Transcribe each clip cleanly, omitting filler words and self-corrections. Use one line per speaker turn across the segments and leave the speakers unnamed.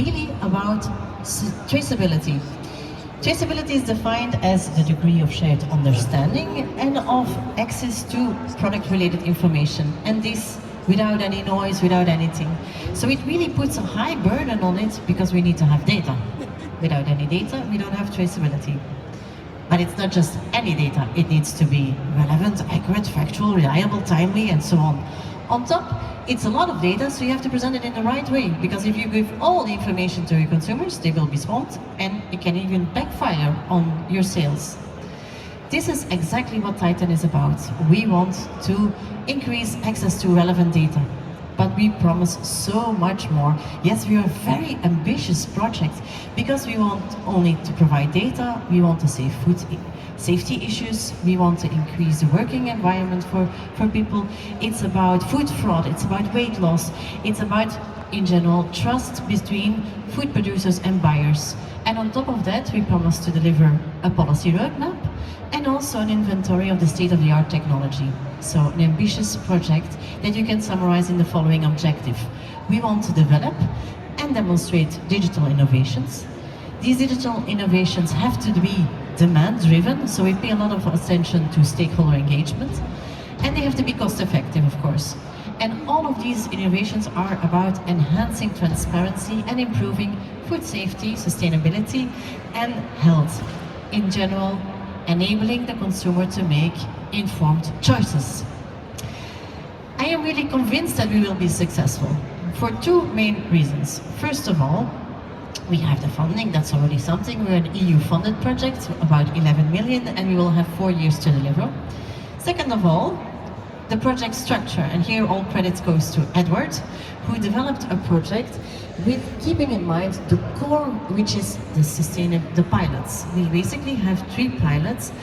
really about traceability. Traceability is defined as the degree of shared understanding and of access to product-related information, and this without any noise, without anything. So it really puts a high burden on it because we need to have data. Without any data, we don't have traceability. But it's not just any data, it needs to be relevant, accurate, factual, reliable, timely, and so on. On top, it's a lot of data, so you have to present it in the right way, because if you give all the information to your consumers, they will be swamped, and it can even backfire on your sales. This is exactly what Titan is about. We want to increase access to relevant data, but we promise so much more. Yes, we are a very ambitious project because we want only to provide data, we want to save food safety issues, we want to increase the working environment for people. It's about food fraud, it's about weight loss, it's about, in general, trust between food producers and buyers. And on top of that, we promise to deliver a policy roadmap and also an inventory of the state-of-the-art technology. So an ambitious project that you can summarize in the following objective. We want to develop and demonstrate digital innovations. These digital innovations have to be demand-driven, so we pay a lot of attention to stakeholder engagement, and they have to be cost-effective, of course. And all of these innovations are about enhancing transparency and improving food safety, sustainability, and health. In general, enabling the consumer to make informed choices. I am really convinced that we will be successful for two main reasons. First of all, we have the funding, that's already something. We're an EU-funded project, about 11 million, and we will have 4 years to deliver. Second of all, the project structure, and here all credits goes to Edward, who developed a project with keeping in mind the core, which is the pilots. We basically have 3 pilots,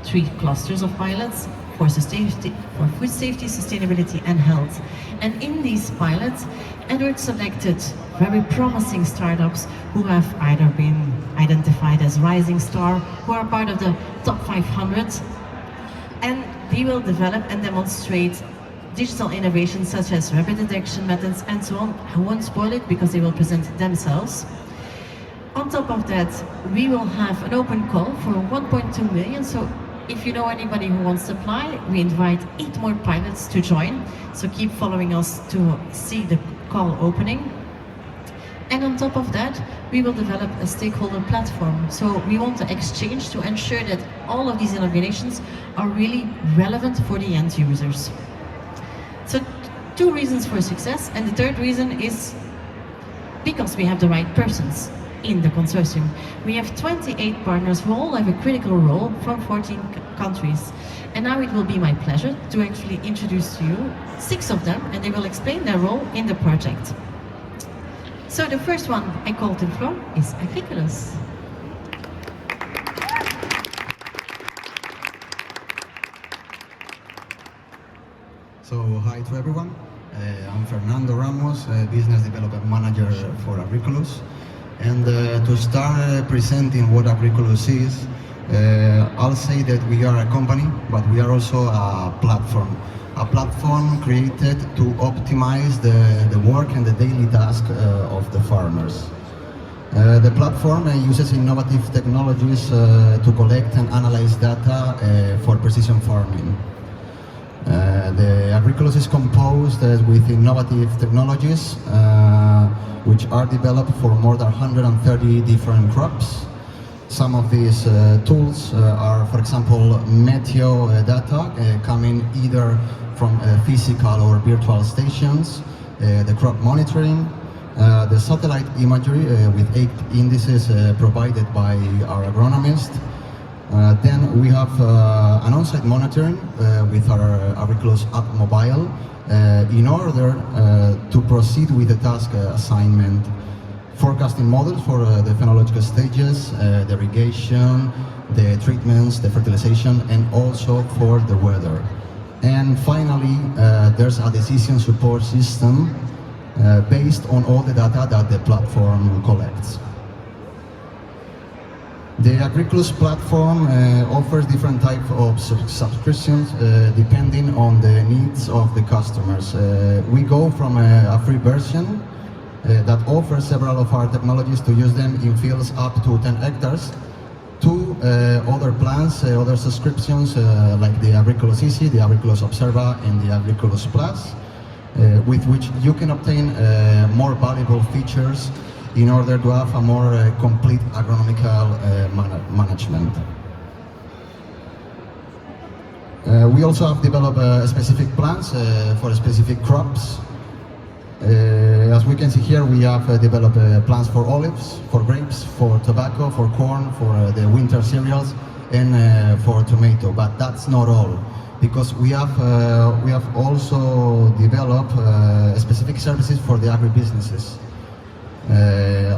3 clusters of pilots for food safety, sustainability, and health. And in these pilots, Edward selected very promising startups who have either been identified as Rising Star, who are part of the top 500, and they will develop and demonstrate digital innovations such as rapid detection methods and so on. I won't spoil it because they will present themselves. On top of that, we will have an open call for 1.2 million. So if you know anybody who wants to apply, we invite 8 more pilots to join. So keep following us to see the call opening. And on top of that, we will develop a stakeholder platform. So we want to exchange to ensure that all of these innovations are really relevant for the end users. So 2 reasons for success, and the third reason is because we have the right persons in the consortium. We have 28 partners who all have a critical role from 14 countries. And now it will be my pleasure to actually introduce to you 6 of them, and they will explain their role in the project. So the first one I call to the floor is Agriculus.
So hi to everyone. I'm Fernando Ramos, Business Development Manager for Agriculus. And to start presenting what Agriculus is, I'll say that we are a company, but we are also a platform. A platform created to optimize the work and the daily task of the farmers. The platform uses innovative technologies to collect and analyze data for precision farming. The Agriculus is composed with innovative technologies which are developed for more than 130 different crops. Some of these tools are, for example, meteo data coming either from physical or virtual stations, the crop monitoring, the satellite imagery with 8 indices provided by our agronomist. Then we have an on-site monitoring with our Agriculus app mobile in order to proceed with the task assignment. Forecasting models for the phenological stages, the irrigation, the treatments, the fertilization, and also for the weather. And finally, there's a decision support system based on all the data that the platform collects. The Agriculus platform offers different types of subscriptions depending on the needs of the customers. We go from a free version that offers several of our technologies to use them in fields up to 10 hectares, to other plans, other subscriptions like the Agriculus Easy, the Agriculus Observa, and the Agriculus Plus, with which you can obtain more valuable features in order to have a more complete agronomical management. We also have developed specific plans for specific crops. As we can see here, we have developed plans for olives, for grapes, for tobacco, for corn, for the winter cereals, and for tomato. But that's not all, because we have also developed specific services for the agribusinesses,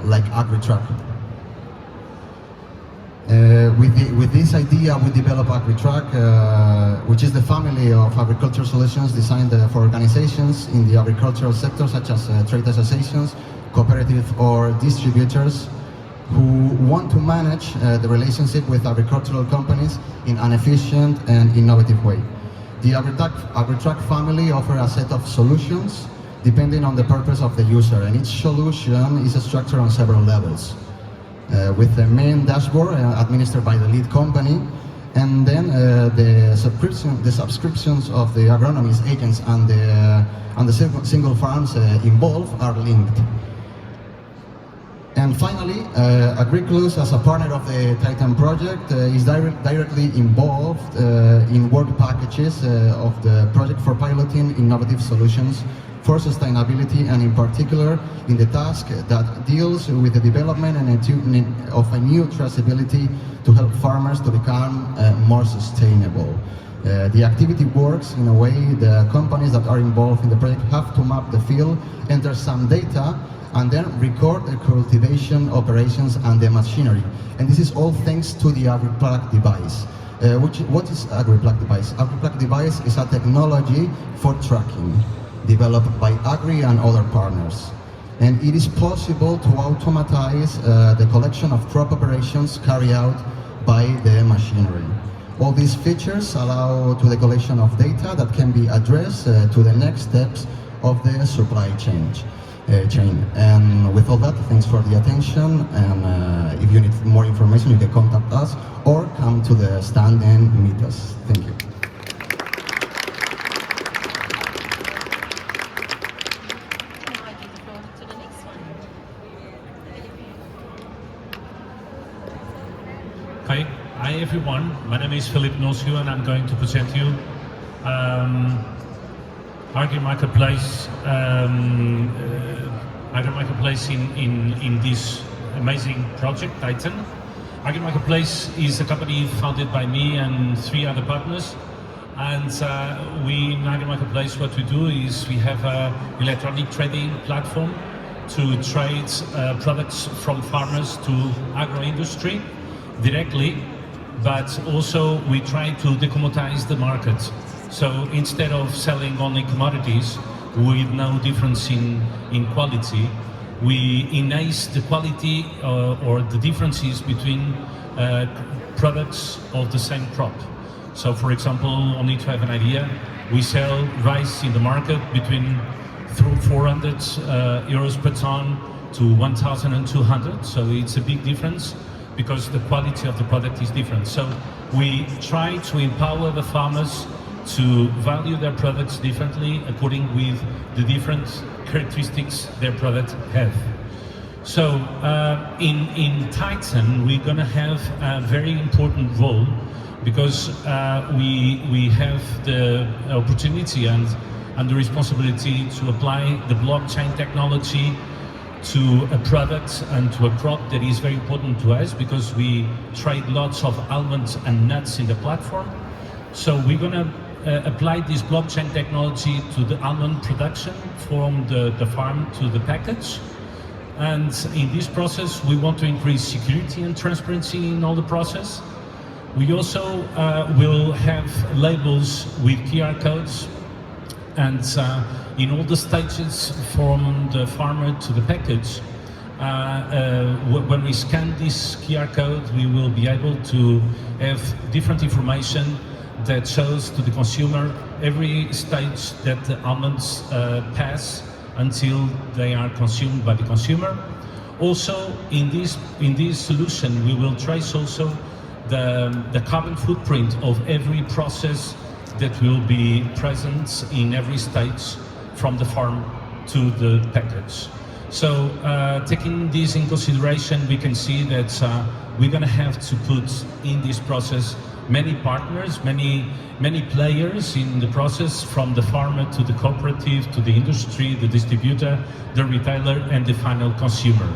like AgriTrack. With this idea, we developed AgriTrack, which is the family of agricultural solutions designed for organizations in the agricultural sector, such as trade associations, cooperative or distributors, who want to manage the relationship with agricultural companies in an efficient and innovative way. The AgriTrack family offers a set of solutions depending on the purpose of the user, and each solution is structured on several levels. With the main dashboard administered by the lead company, and then the subscriptions of the agronomist agents and the single farms involved are linked. And finally, Agriculus, as a partner of the Titan project, is directly involved in work packages of the project for piloting innovative solutions for sustainability, and in particular in the task that deals with the development and tuning of a new traceability to help farmers to become more sustainable. The activity works in a way the companies that are involved in the project have to map the field, enter some data, and then record the cultivation operations and the machinery. And this is all thanks to the AgriPlug device. What is AgriPlug device? AgriPlug device is a technology for tracking, developed by Agri and other partners. And it is possible to automatize the collection of crop operations carried out by the machinery. All these features allow to the collection of data that can be addressed to the next steps of the supply chain. And with all that, thanks for the attention, and if you need more information, you can contact us or come to the stand and meet us. Thank you.
Hi everyone, my name is Philip Nosio, and I'm going to present you Agri-Marketplace in this amazing project, Titan. Agri-Marketplace is a company founded by me and 3 other partners, and we in Agri-Marketplace, what we do is we have an electronic trading platform to trade products from farmers to agro-industry directly, but also we try to decommoditize the market. So instead of selling only commodities with no difference in quality, we enhance the quality or the differences between products of the same crop. So for example, only to have an idea, we sell rice in the market between 400 euros per ton to 1,200, so it's a big difference, because the quality of the product is different. So we try to empower the farmers to value their products differently according with the different characteristics their product have. So in Titan, we're going to have a very important role, because we have the opportunity and the responsibility to apply the blockchain technology to a product and to a crop that is very important to us, because we trade lots of almonds and nuts in the platform. So we're going to apply this blockchain technology to the almond production from the farm to the package. And in this process, we want to increase security and transparency in all the process. We also will have labels with QR codes, and in all the stages from the farmer to the package, when we scan this QR code, we will be able to have different information that shows to the consumer every stage that the almonds pass until they are consumed by the consumer. Also, in this solution, we will trace also the carbon footprint of every process that will be present in every stage from the farm to the package. So taking this in consideration, we can see that we're going to have to put in this process many partners, many players in the process, from the farmer to the cooperative, to the industry, the distributor, the retailer, and the final consumer.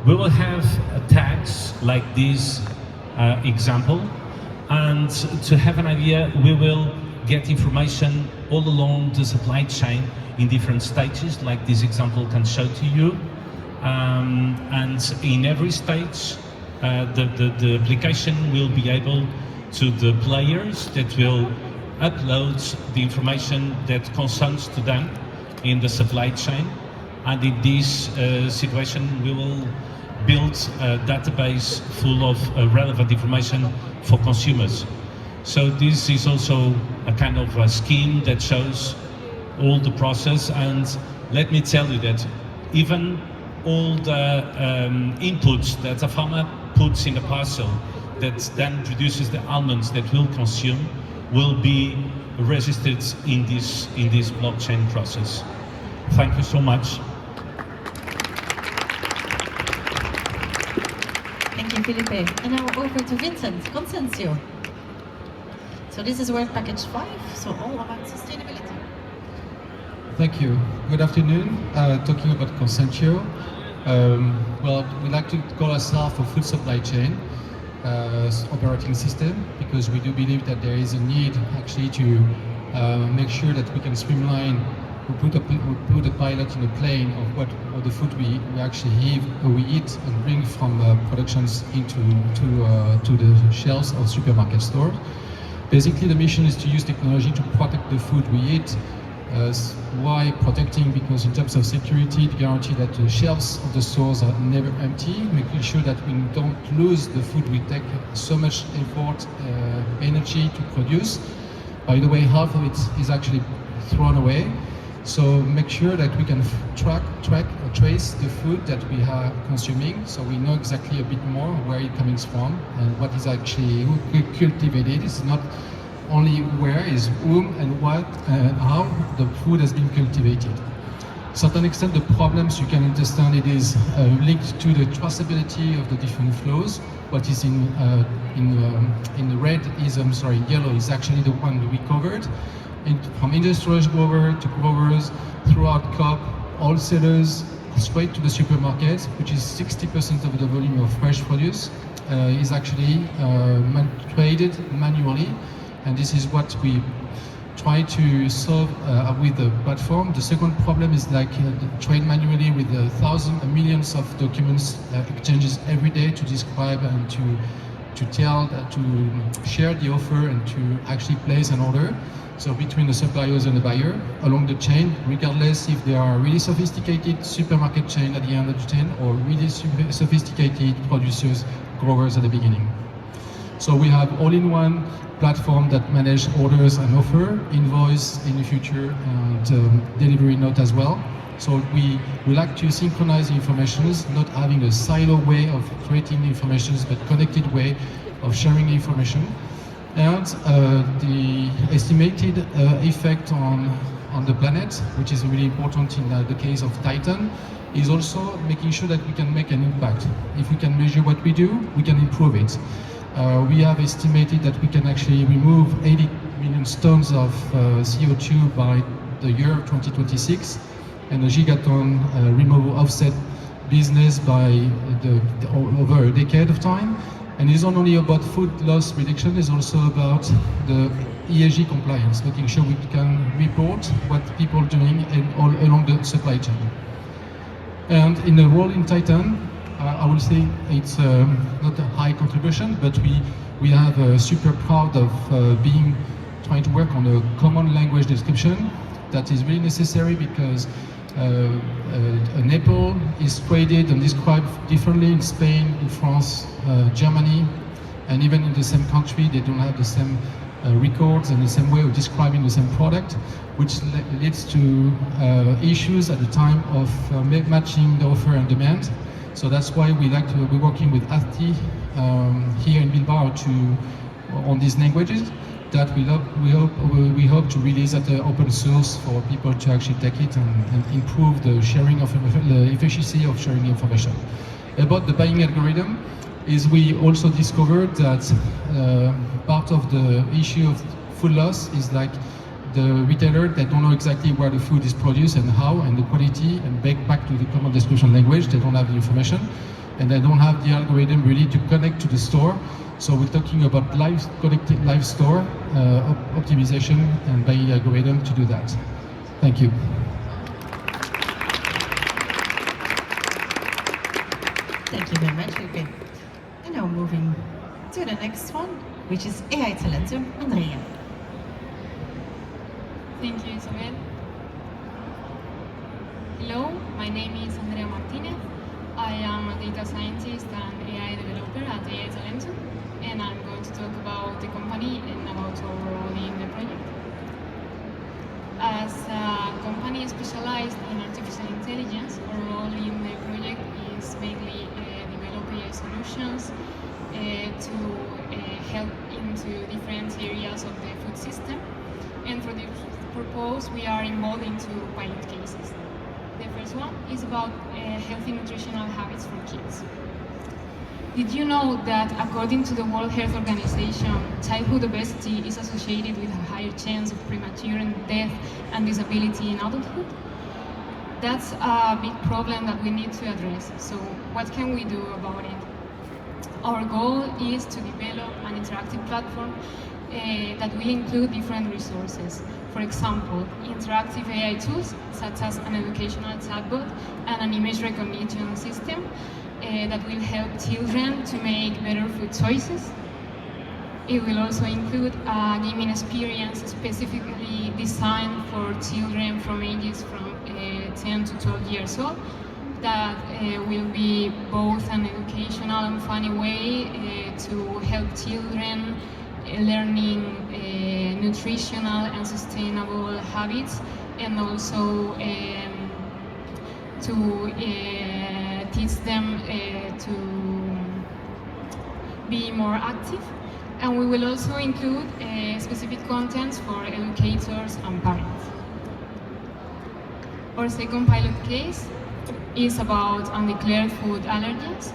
We will have tags like this example, and to have an idea, we will get information all along the supply chain in different stages, like this example can show to you. And in every stage, the application will be able to the players that will upload the information that concerns to them in the supply chain. And in this situation, we will build a database full of relevant information for consumers. So this is also a kind of a scheme that shows all the process. And let me tell you that even all the inputs that a farmer puts in a parcel that then produces the almonds that we'll consume will be registered in this blockchain process. Thank you so much.
Thank you, Felipe. And now over to Vincent Consensio. So this is Work Package 5, so all about sustainability.
Thank you. Good afternoon. Talking about Consensio. Well, we like to call ourselves a food supply chain operating system, because we do believe that there is a need actually to make sure that we can streamline. We put a pilot in a plane of what the food we actually eat and bring from productions into to the shelves of supermarket stores. Basically, the mission is to use technology to protect the food we eat. Why protecting? Because in terms of security, to guarantee that the shelves of the stores are never empty, making sure that we don't lose the food we take so much effort, energy to produce. By the way, half of it is actually thrown away. So make sure that we can track or trace the food that we are consuming, so we know exactly a bit more where it comes from and what is actually cultivated. It's not only where, is whom and what and how the food has been cultivated. To a certain extent, the problems, you can understand, it is linked to the traceability of the different flows. What is in the red is, yellow is actually the one we covered. From industrial grower to growers, throughout COP, wholesalers, straight to the supermarket, which is 60% of the volume of fresh produce, is actually traded manually. And this is what we try to solve with the platform. The second problem is trade manually with thousands and millions of documents exchanges every day to describe and to tell, to share the offer and to actually place an order. So between the suppliers and the buyer along the chain, regardless if they are really sophisticated supermarket chain at the end of the chain or really sophisticated producers, growers at the beginning. So we have all-in-one platform that manage orders and offer, invoice in the future, and delivery note as well. So we like to synchronize the informations, not having a silo way of creating information, but connected way of sharing information. And the estimated effect on the planet, which is really important in the case of Titan, is also making sure that we can make an impact. If we can measure what we do, we can improve it. We have estimated that we can actually remove 80 million tons of CO2 by the year 2026, and a gigaton removal offset business by over a decade of time. And it's not only about food loss reduction, it's also about the ESG compliance, making sure we can report what people are doing all along the supply chain. And in the role in Titan, I will say it's not a high contribution, but we have super proud of trying to work on a common language description that is really necessary, because an apple is traded and described differently in Spain, in France, Germany, and even in the same country, they don't have the same records in the same way or describing the same product, which leads to issues at the time of matching the offer and demand. So that's why we're working with AFTI here in Bilbao on these languages that we hope to release at the open source for people to actually take it and improve the sharing of the efficiency of sharing information. About the buying algorithm, we also discovered that part of the issue of food loss is like the retailer, they don't know exactly where the food is produced and how, and the quality, and back to the common description language, they don't have the information, and they don't have the algorithm really to connect to the store. So we're talking about connected live store optimization and buying algorithm to do that. Thank you.
Thank you very much, Lupe. And now moving to the next one, which is AI Talentum, Andrea.
Thank you, Isabel. Hello, my name is Andrea Martinez. I am a data scientist and AI developer at AI Talentum, and I'm going to talk about the company and about our role in the project. As a company specialized in artificial intelligence, our role in the project is mainly develop AI solutions to help into different areas of the food system. And for this purpose, we are involved into pilot cases. The first one is about healthy nutritional habits for kids. Did you know that according to the World Health Organization, childhood obesity is associated with a higher chance of premature death and disability in adulthood? That's a big problem that we need to address. So what can we do about it? Our goal is to develop an interactive platform that will include different resources. For example, interactive AI tools such as an educational chatbot and an image recognition system that will help children to make better food choices. It will also include a gaming experience specifically designed for children from ages from 10 to 12 years old that will be both an educational and funny way to help children learning nutritional and sustainable habits, and also to teach them to be more active. And we will also include specific contents for educators and parents. Our second pilot case is about undeclared food allergens.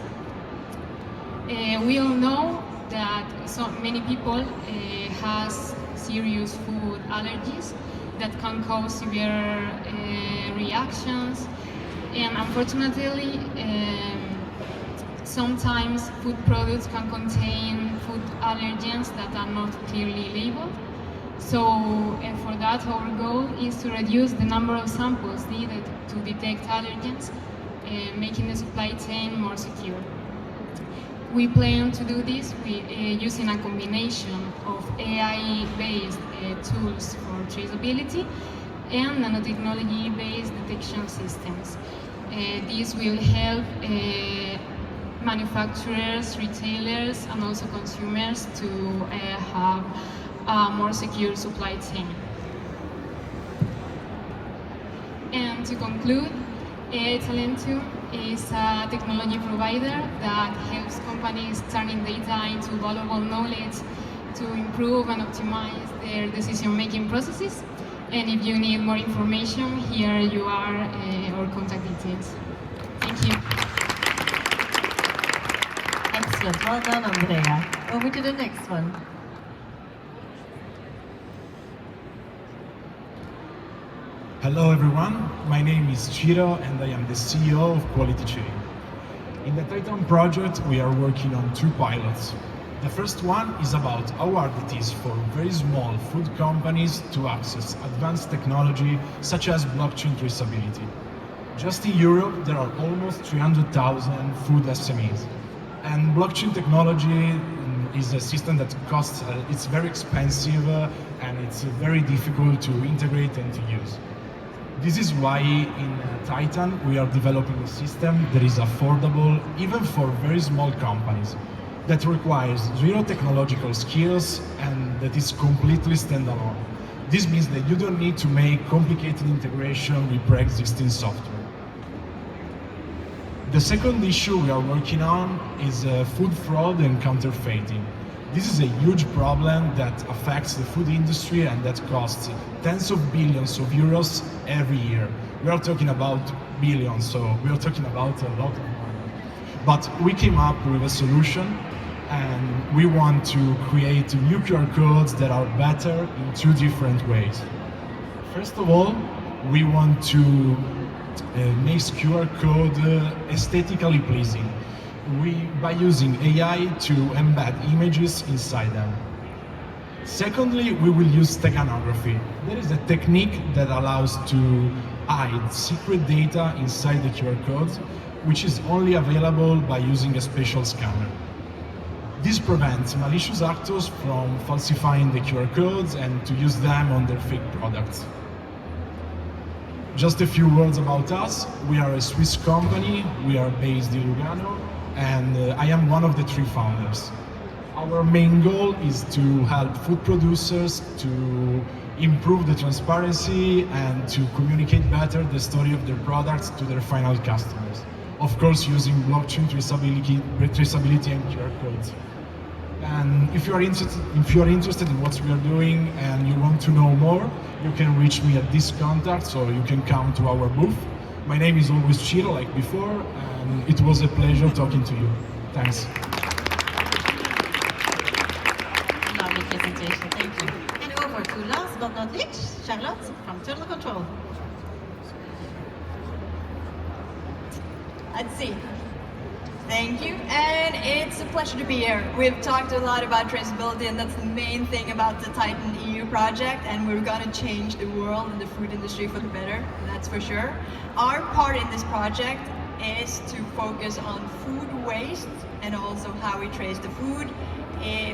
We all know that so many people has serious food allergies that can cause severe reactions, and unfortunately sometimes food products can contain food allergens that are not clearly labeled. So for that, our goal is to reduce the number of samples needed to detect allergens, making the supply chain more secure. We plan to do this using a combination of AI-based tools for traceability and nanotechnology-based detection systems. This will help manufacturers, retailers, and also consumers to have a more secure supply chain. And to conclude, AI Talentum is a technology provider that helps companies turning data into valuable knowledge to improve and optimize their decision-making processes. And if you need more information, here you are our contact details. Thank you.
Excellent, well done, Andrea. Over to the next one.
Hello everyone, my name is Ciro and I am the CEO of Quality Chain. In the Titan project we are working on two pilots. The first one is about how hard it is for very small food companies to access advanced technology such as blockchain traceability. Just in Europe there are almost 300,000 food SMEs. And blockchain technology is a system that costs, it's very expensive and it's very difficult to integrate and to use. This is why in Titan we are developing a system that is affordable even for very small companies. that requires zero technological skills and that is completely standalone. This means that you don't need to make complicated integration with pre-existing software. The second issue we are working on is food fraud and counterfeiting. This is a huge problem that affects the food industry and that costs tens of billions of euros every year. We are talking about billions, so we are talking about a lot of money. But we came up with a solution, and we want to create new QR codes that are better in two different ways. First of all, we want to make QR code aesthetically pleasing. By using AI to embed images inside them. Secondly, we will use steganography. That is a technique that allows to hide secret data inside the QR codes, which is only available by using a special scanner. This prevents malicious actors from falsifying the QR codes and to use them on their fake products. Just a few words about us. We are a Swiss company. We are based in Lugano, and I am one of the three founders. Our main goal is to help food producers to improve the transparency and to communicate better the story of their products to their final customers. Of course, using blockchain traceability and QR codes. And if you are interested in what we are doing and you want to know more, you can reach me at this contact, so you can come to our booth. My name is always Chiro, like before, and it was a pleasure talking to you. Thanks.
Lovely presentation, thank you. And over to last but not least, Charlotte from Turtle Control.
Let's see. Thank you, and it's a pleasure to be here. We've talked a lot about traceability, and that's the main thing about the Titan EU project, and we're gonna change the world and the food industry for the better, that's for sure. Our part in this project is to focus on food waste and also how we trace the food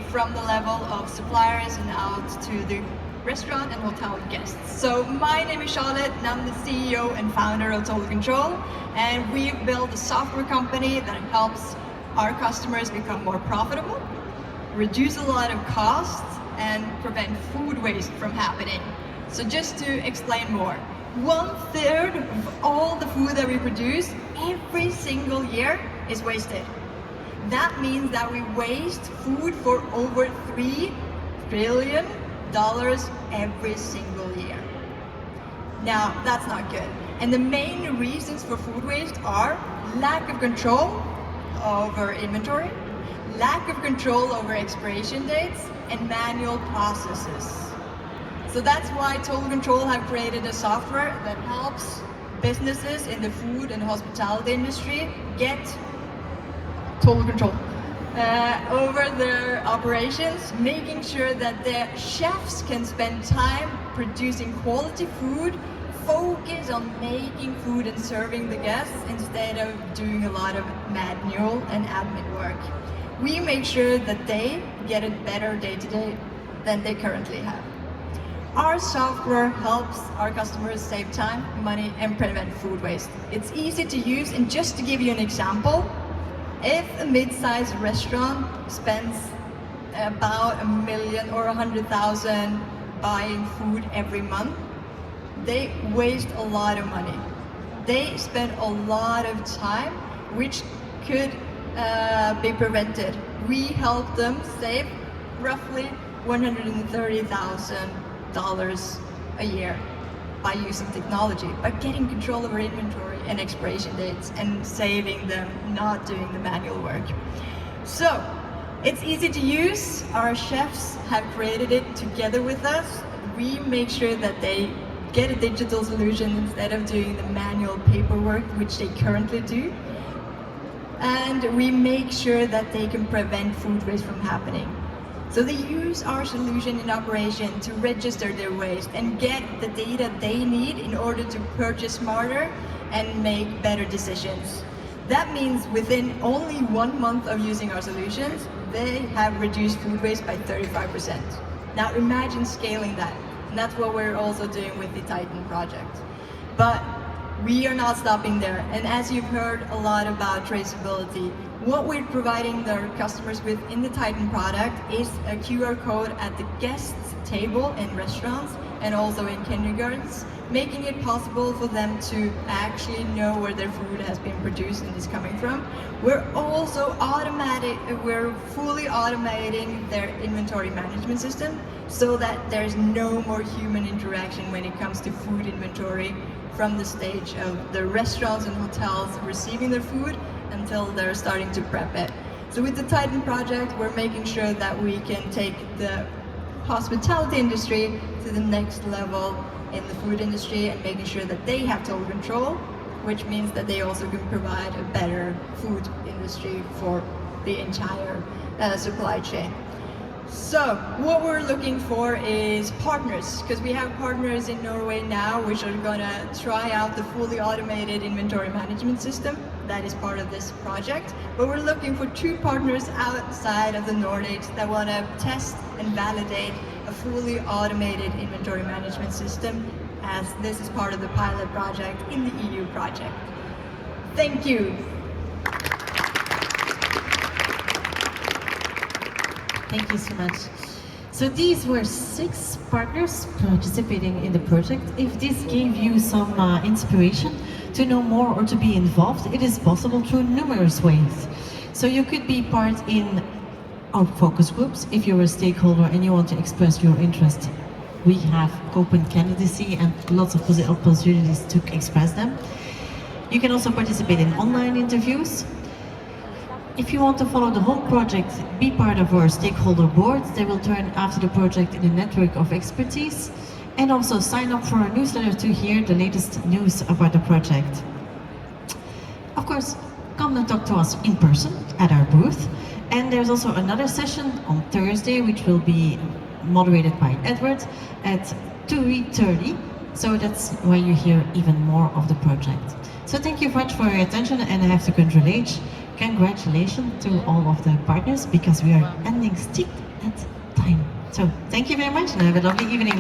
from the level of suppliers and out to the restaurant and hotel guests. So my name is Charlotte, and I'm the CEO and founder of Total Control, and we've built a software company that helps our customers become more profitable, reduce a lot of costs, and prevent food waste from happening. So just to explain more, 1/3 of all the food that we produce every single year is wasted. That means that we waste food for over $3 trillion every single year. Now, that's not good. And the main reasons for food waste are lack of control over inventory, lack of control over expiration dates, and manual processes. So that's why Total Control have created a software that helps businesses in the food and hospitality industry get total control over their operations, making sure that their chefs can spend time producing quality food, focus on making food and serving the guests instead of doing a lot of manual and admin work. We make sure that they get a better day-to-day than they currently have. Our software helps our customers save time, money, and prevent food waste. It's easy to use, and just to give you an example, if a mid-sized restaurant spends about $1 million or 100,000 buying food every month, they waste a lot of money. They spend a lot of time, which could be prevented. We help them save roughly $130,000 a year by using technology, by getting control over inventory and expiration dates and saving them, not doing the manual work. So, it's easy to use. Our chefs have created it together with us. We make sure that they get a digital solution instead of doing the manual paperwork, which they currently do. And we make sure that they can prevent food waste from happening. So they use our solution in operation to register their waste and get the data they need in order to purchase smarter and make better decisions. That means within only 1 month of using our solutions, they have reduced food waste by 35%. Now imagine scaling that. And that's what we're also doing with the Titan project. But we are not stopping there. And as you've heard a lot about traceability, what we're providing our customers with in the Titan product is a QR code at the guest's table in restaurants and also in kindergartens, making it possible for them to actually know where their food has been produced and is coming from. We're also we're fully automating their inventory management system so that there's no more human interaction when it comes to food inventory from the stage of the restaurants and hotels receiving their food until they're starting to prep it. So with the Titan project, we're making sure that we can take the hospitality industry to the next level in the food industry and making sure that they have total control, which means that they also can provide a better food industry for the entire supply chain. So what we're looking for is partners, because we have partners in Norway now which are going to try out the fully automated inventory management system that is part of this project. But we're looking for 2 partners outside of the Nordics that want to test and validate a fully automated inventory management system, as this is part of the pilot project in the EU project. Thank you.
Thank you so much. So these were 6 partners participating in the project. If this gave you some inspiration to know more or to be involved, it is possible through numerous ways. So you could be part in our focus groups. If you're a stakeholder and you want to express your interest, we have open candidacy and lots of opportunities to express them. You can also participate in online interviews. If you want to follow the whole project, be part of our stakeholder board. They will turn after the project in a network of expertise, and also sign up for our newsletter to hear the latest news about the project. Of course, come and talk to us in person at our booth. And there's also another session on Thursday, which will be moderated by Edward at 2:30. So that's why you hear even more of the project. So thank you very much for your attention, and I have to congratulations to all of the partners, because we are ending strict at time. So thank you very much and have a lovely evening.